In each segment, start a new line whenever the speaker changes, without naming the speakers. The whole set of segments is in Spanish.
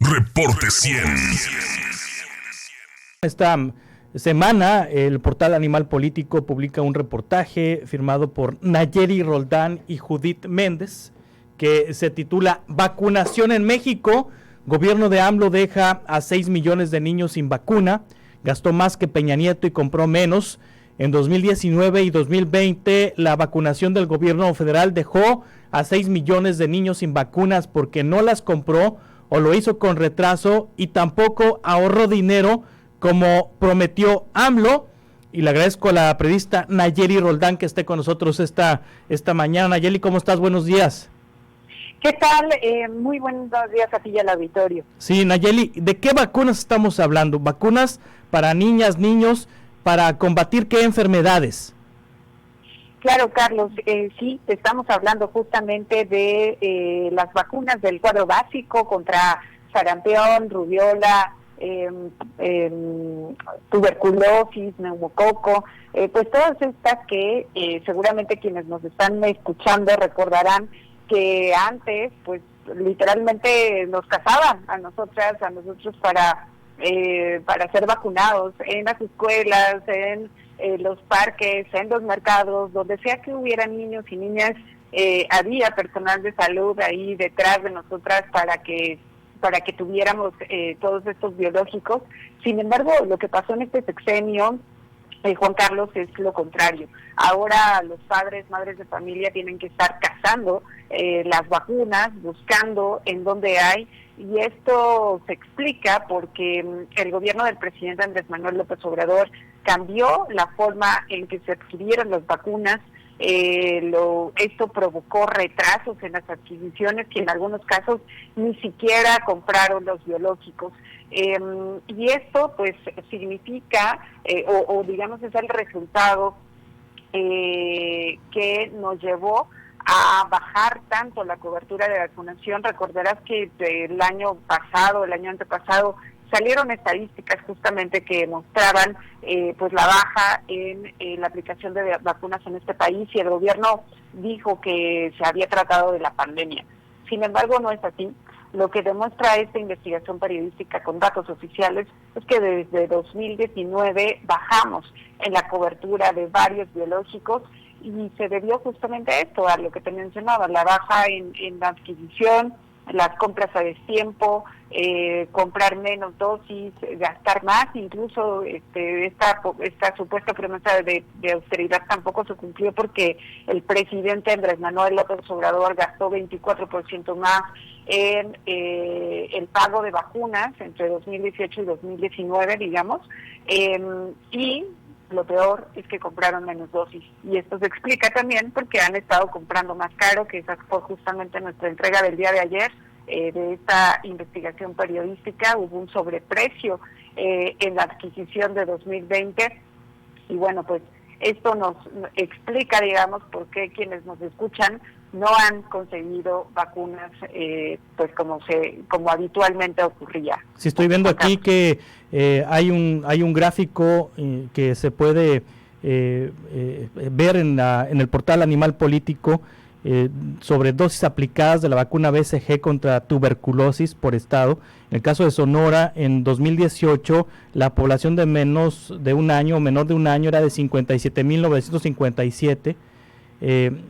Reporte 100.
Esta semana el portal Animal Político publica un reportaje firmado por Nayeli Roldán y Judith Méndez que se titula Vacunación en México. Gobierno de AMLO deja a 6 millones de niños sin vacuna, gastó más que Peña Nieto y compró menos. En 2019 y 2020 la vacunación del gobierno federal dejó a 6 millones de niños sin vacunas porque no las compró o lo hizo con retraso y tampoco ahorró dinero como prometió AMLO. Y le agradezco a la periodista Nayeli Roldán que esté con nosotros esta mañana. Nayeli, ¿cómo estás? Buenos días.
¿Qué tal? Muy buenos días a ti y al auditorio.
Sí, Nayeli, ¿de qué vacunas estamos hablando? ¿Vacunas para niñas, niños, para combatir qué enfermedades?
Claro, Carlos, sí, estamos hablando justamente de las vacunas del cuadro básico contra sarampión, rubiola, tuberculosis, neumococo, pues todas estas que seguramente quienes nos están escuchando recordarán que antes, pues literalmente nos cazaban a nosotros para ser vacunados en las escuelas, en los parques, en los mercados, donde sea que hubieran niños y niñas, había personal de salud ahí detrás de nosotras para que tuviéramos todos estos biológicos. Sin embargo, lo que pasó en este sexenio, Juan Carlos, es lo contrario. Ahora los padres, madres de familia tienen que estar cazando las vacunas, buscando en dónde hay, y esto se explica porque el gobierno del presidente Andrés Manuel López Obrador cambió la forma en que se adquirieron las vacunas. Esto provocó retrasos en las adquisiciones, que en algunos casos ni siquiera compraron los biológicos. Y esto pues significa, o digamos es el resultado que nos llevó a bajar tanto la cobertura de vacunación. Recordarás que el año antepasado, salieron estadísticas justamente que mostraban pues la baja en la aplicación de vacunas en este país, y el gobierno dijo que se había tratado de la pandemia. Sin embargo, no es así. Lo que demuestra esta investigación periodística con datos oficiales es que desde 2019 bajamos en la cobertura de varios biológicos, y se debió justamente a esto, a lo que te mencionaba, la baja en la adquisición, las compras a destiempo, comprar menos dosis, gastar más. Incluso esta supuesta promesa de austeridad tampoco se cumplió, porque el presidente Andrés Manuel López Obrador gastó 24% más en el pago de vacunas entre 2018 y 2019, digamos, y lo peor es que compraron menos dosis, y esto se explica también porque han estado comprando más caro, que esa fue justamente nuestra entrega del día de ayer, de esta investigación periodística. Hubo un sobreprecio en la adquisición de 2020, y bueno, pues esto nos explica, digamos, por qué quienes nos escuchan no han conseguido vacunas pues como habitualmente ocurría.
Sí, estoy viendo aquí que hay un gráfico que se puede ver en el portal Animal Político sobre dosis aplicadas de la vacuna BCG contra tuberculosis por estado. En el caso de Sonora, en 2018, la población de menor de un año era de 57,957.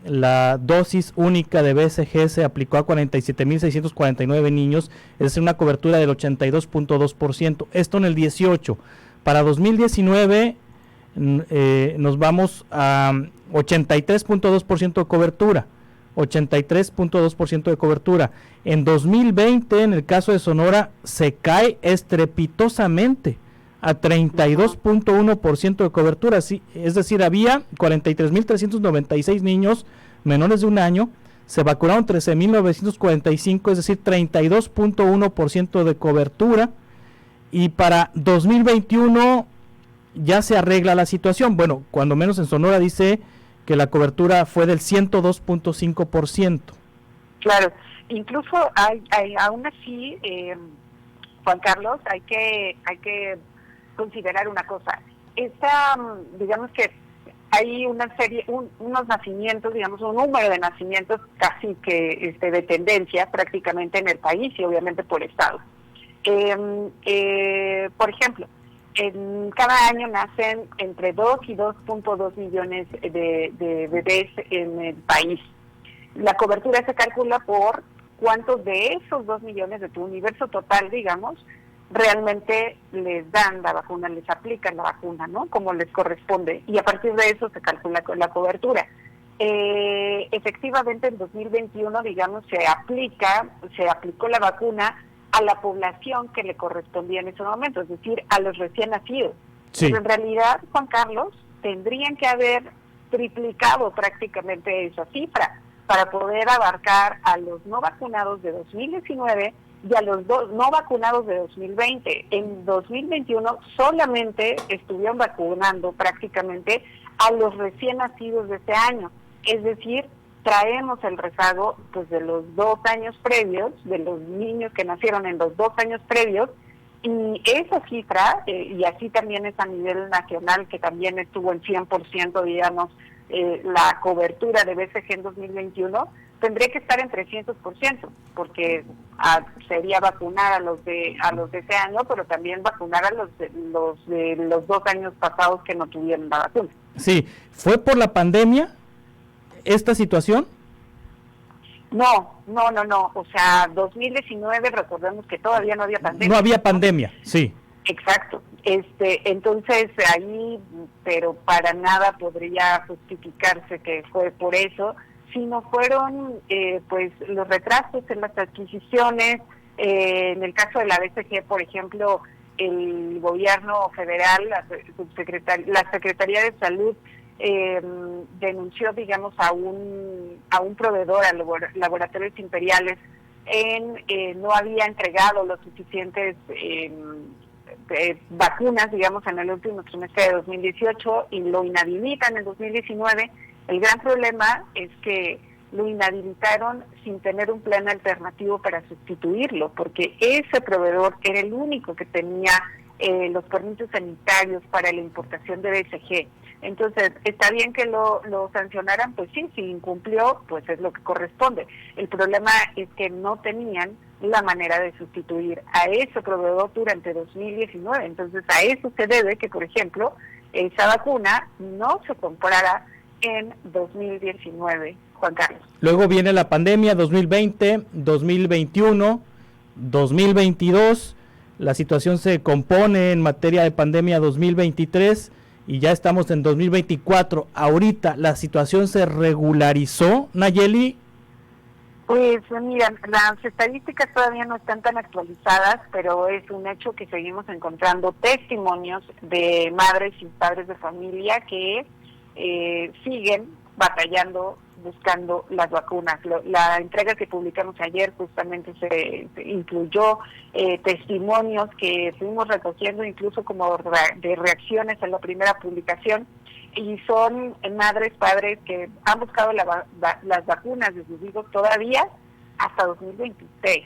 La dosis única de BCG se aplicó a 47,649 niños, es decir, una cobertura del 82.2%. Esto en el 18. Para 2019 nos vamos a 83.2% de cobertura. 83.2% de cobertura. En 2020, en el caso de Sonora, se cae estrepitosamente a 32.1% de cobertura, sí, es decir, había 43,396 niños menores de un año, se vacunaron 13,945, es decir, 32.1% de cobertura, y para 2021 ya se arregla la situación. Bueno, cuando menos en Sonora dice que la cobertura fue del 102.5%.
Claro, incluso hay aún así, Juan Carlos, hay que considerar una cosa. Digamos que hay una serie, unos nacimientos, digamos, un número de nacimientos casi que de tendencia prácticamente en el país, y obviamente por estado. Por ejemplo, cada año nacen entre 2 y 2.2 millones de bebés en el país. La cobertura se calcula por cuántos de esos 2 millones de tu universo total, digamos, realmente les dan la vacuna, les aplican la vacuna, ¿no? Como les corresponde. Y a partir de eso se calcula la cobertura. Efectivamente, en 2021, digamos, se aplicó la vacuna a la población que le correspondía en ese momento, es decir, a los recién nacidos.
Sí.
Pero en realidad, Juan Carlos, tendrían que haber triplicado prácticamente esa cifra para poder abarcar a los no vacunados de 2019 y a los no vacunados de 2020. En 2021 solamente estuvieron vacunando prácticamente a los recién nacidos de este año. Es decir, traemos el rezago pues de los 2 años previos, de los niños que nacieron en los 2 años previos, y esa cifra, y así también es a nivel nacional, que también estuvo en 100%, digamos, la cobertura de BCG en 2021, tendría que estar en 300%, porque sería vacunar a los de ese año, pero también vacunar a los de los 2 años pasados que no tuvieron la vacuna.
Sí, ¿fue por la pandemia esta situación?
No. O sea, 2019, recordemos que todavía no había pandemia.
No había pandemia, sí.
Exacto. Entonces ahí, pero para nada podría justificarse que fue por eso, sino fueron pues los retrasos en las adquisiciones. En el caso de la BCG, por ejemplo, el gobierno federal, la Secretaría de Salud, denunció, digamos, a un proveedor, a Laboratorios Imperiales, no había entregado los suficientes vacunas, digamos, en el último trimestre de 2018 y lo inhabilitan en 2019. El gran problema es que lo inhabilitaron sin tener un plan alternativo para sustituirlo, porque ese proveedor era el único que tenía los permisos sanitarios para la importación de BCG. Entonces, está bien que lo sancionaran, pues sí, si incumplió, pues es lo que corresponde. El problema es que no tenían la manera de sustituir a ese proveedor durante 2019. Entonces, a eso se debe que, por ejemplo, esa vacuna no se comprara en 2019, Juan Carlos.
Luego viene la pandemia, 2020, 2021, 2022. La situación se compone en materia de pandemia 2023 y ya estamos en 2024. Ahorita la situación se regularizó, Nayeli.
Pues mira, las estadísticas todavía no están tan actualizadas, pero es un hecho que seguimos encontrando testimonios de madres y padres de familia que siguen batallando, buscando las vacunas. La entrega que publicamos ayer justamente se incluyó testimonios que fuimos recogiendo incluso como de reacciones a la primera publicación, y son madres, padres que han buscado las vacunas de sus hijos todavía hasta 2026.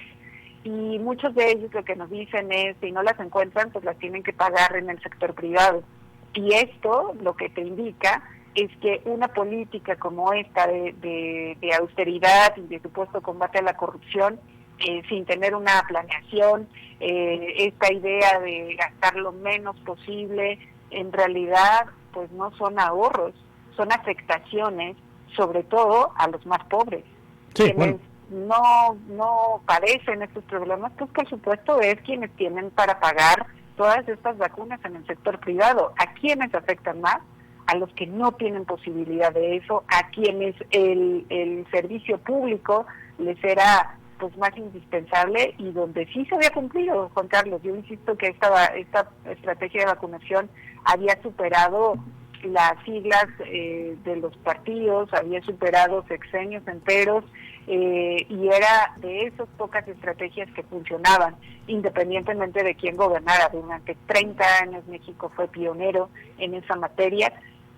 Y muchos de ellos lo que nos dicen es, si no las encuentran, pues las tienen que pagar en el sector privado. Y esto lo que te indica es que una política como esta de austeridad y de supuesto combate a la corrupción, sin tener una planeación, esta idea de gastar lo menos posible, en realidad pues no son ahorros, son afectaciones, sobre todo a los más pobres,
sí,
quienes no padecen estos problemas, pues por supuesto es quienes tienen para pagar todas estas vacunas en el sector privado. ¿A quiénes afectan más? A los que no tienen posibilidad de eso, a quienes el servicio público les era pues más indispensable y donde sí se había cumplido, Juan Carlos. Yo insisto que esta estrategia de vacunación había superado las siglas de los partidos, había superado sexenios enteros, y era de esas pocas estrategias que funcionaban, independientemente de quién gobernara. Durante 30 años México fue pionero en esa materia,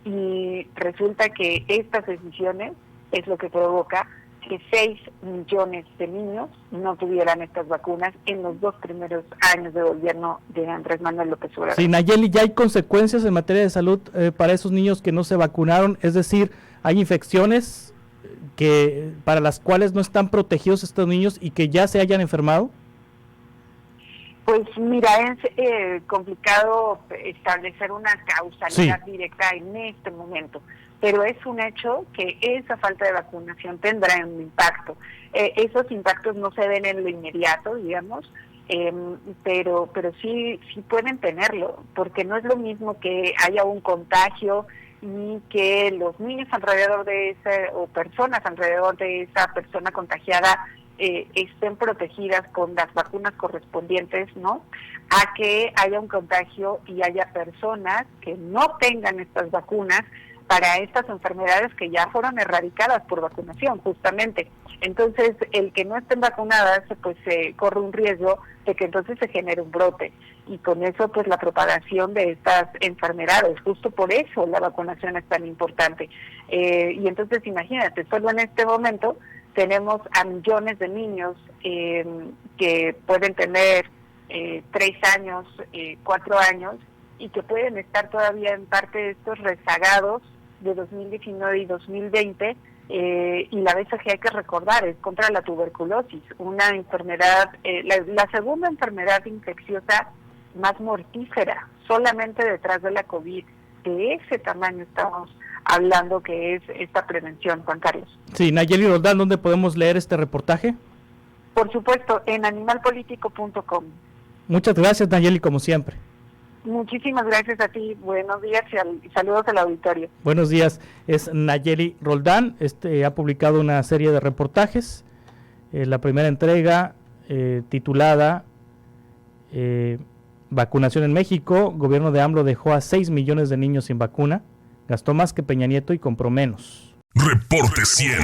y resulta que estas decisiones es lo que provoca que 6 millones de niños no tuvieran estas vacunas en los 2 primeros años de gobierno de Andrés Manuel López Obrador.
Sí, Nayeli, ya hay consecuencias en materia de salud para esos niños que no se vacunaron, es decir, hay infecciones para las cuales no están protegidos estos niños y que ya se hayan enfermado.
Pues mira, es complicado establecer una causalidad directa en este momento, pero es un hecho que esa falta de vacunación tendrá un impacto. Esos impactos no se ven en lo inmediato, digamos, pero sí pueden tenerlo, porque no es lo mismo que haya un contagio y que los niños alrededor de o personas alrededor de esa persona contagiada estén protegidas con las vacunas correspondientes, ¿no? A que haya un contagio y haya personas que no tengan estas vacunas para estas enfermedades que ya fueron erradicadas por vacunación, justamente. Entonces, el que no estén vacunadas, pues corre un riesgo de que entonces se genere un brote, y con eso, pues la propagación de estas enfermedades. Justo por eso la vacunación es tan importante. Y entonces, imagínate, solo en este momento tenemos a millones de niños que pueden tener 3 años, 4 años, y que pueden estar todavía en parte de estos rezagados de 2019 y 2020, y la BCG, hay que recordar, es contra la tuberculosis, una enfermedad, la segunda enfermedad infecciosa más mortífera, solamente detrás de la COVID. De ese tamaño estamos hablando, que es esta prevención, Juan Carlos.
Sí, Nayeli Roldán, ¿dónde podemos leer este reportaje?
Por supuesto, en animalpolitico.com.
Muchas gracias, Nayeli, como siempre.
Muchísimas gracias a ti, buenos días y saludos al auditorio.
Buenos días, es Nayeli Roldán, ha publicado una serie de reportajes, la primera entrega titulada Vacunación en México, gobierno de AMLO dejó a 6 millones de niños sin vacuna, gastó más que Peña Nieto y compró menos.
Reporte 100.